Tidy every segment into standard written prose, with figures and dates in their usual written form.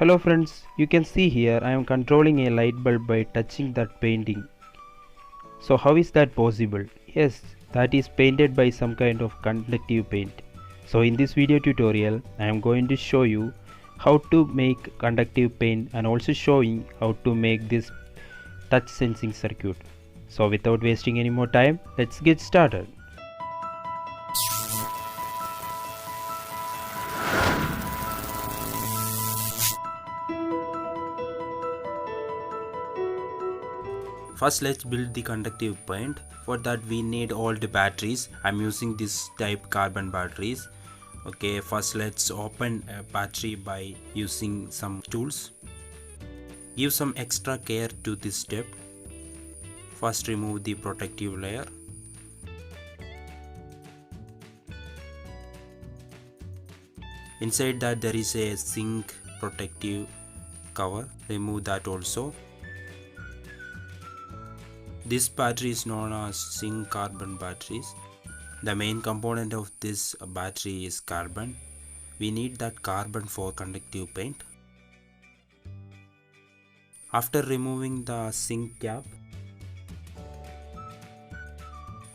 Hello friends, you can see here I am controlling a light bulb by touching that painting. So how is that possible? Yes, that is painted by some kind of conductive paint. So in this video tutorial I am going to show you how to make conductive paint and also showing how to make this touch sensing circuit. So without wasting any more time, let's get started. First, let's build the conductive paint. For that we need all the batteries. I'm using this type carbon batteries. Okay, first let's open a battery by using some tools. Give some extra care to this step. First remove the protective layer. Inside that there is a zinc protective cover. Remove that also. This battery is known as zinc carbon batteries. The main component of this battery is carbon. We need that carbon for conductive paint. After removing the zinc cap,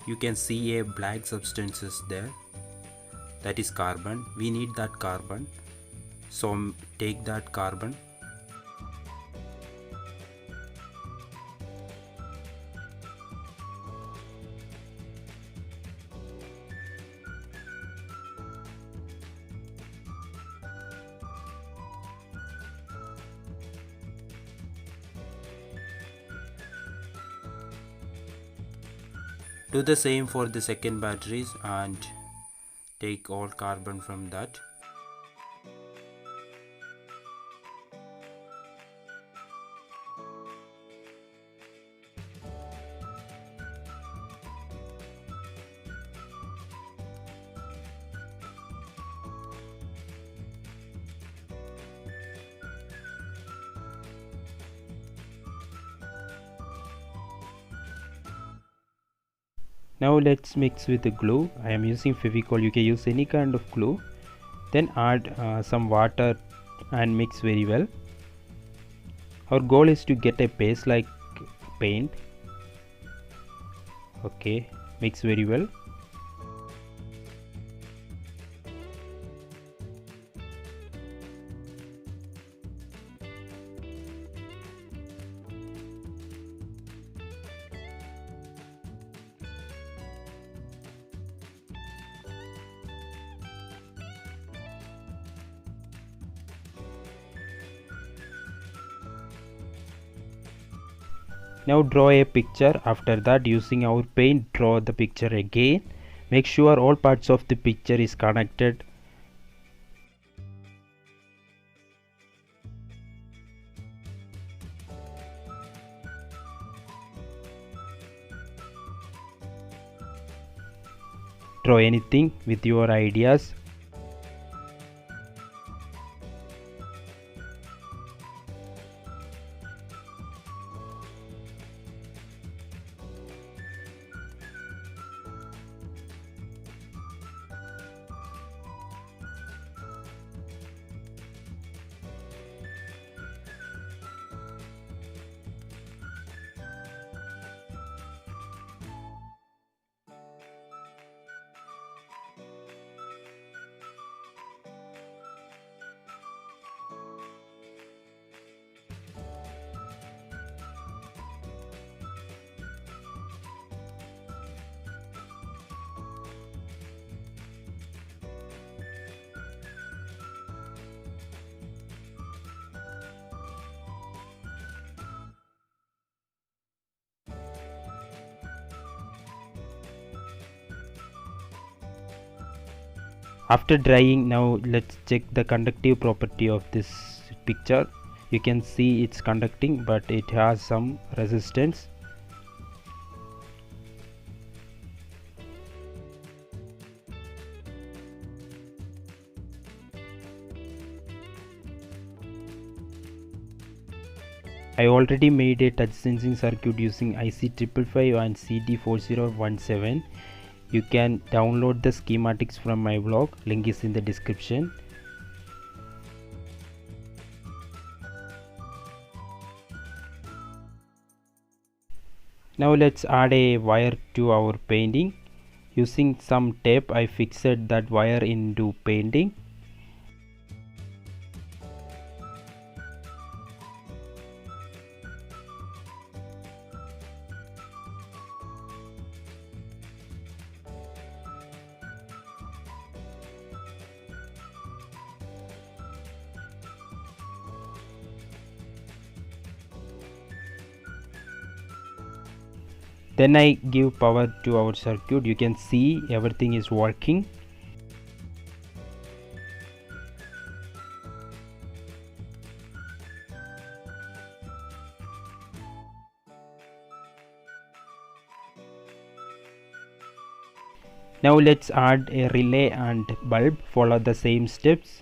you can see a black substance is there. That is carbon. We need that carbon. So take that carbon. Do the same for the second batteries and take all carbon from that. Now let's mix with the glue. I am using Fevicol. You can use any kind of glue. Then add some water and mix very well. Our goal is to get a paste like paint. Okay, mix very well. Now draw a picture. After that, using our paint, draw the picture again. Make sure all parts of the picture is connected. Draw anything with your ideas. After drying, now let's check the conductive property of this picture. You can see it's conducting, but it has some resistance. I already made a touch sensing circuit using IC555 and CD4017. You can download the schematics from my blog, link is in the description. Now let's add a wire to our painting. Using some tape I fixed that wire into painting. Then I give power to our circuit. You can see everything is working. Now let's add a relay and bulb. Follow the same steps.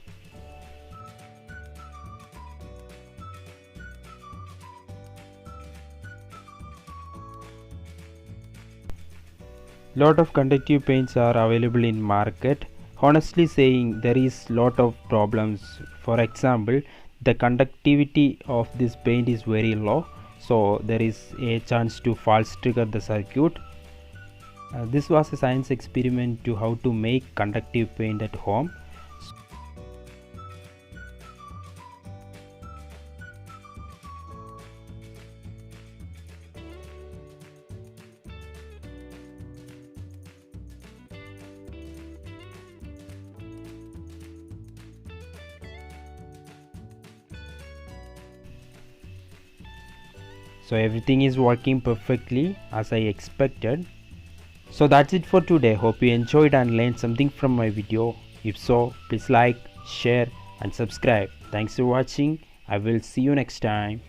Lot of conductive paints are available in market. Honestly saying, there is lot of problems. For example, the conductivity of this paint is very low, so there is a chance to false trigger the circuit. This was a science experiment to how to make conductive paint at home. So everything is working perfectly as I expected. So that's it for today. Hope you enjoyed and learned something from my video. If so, please like, share and subscribe. Thanks for watching. I will see you next time.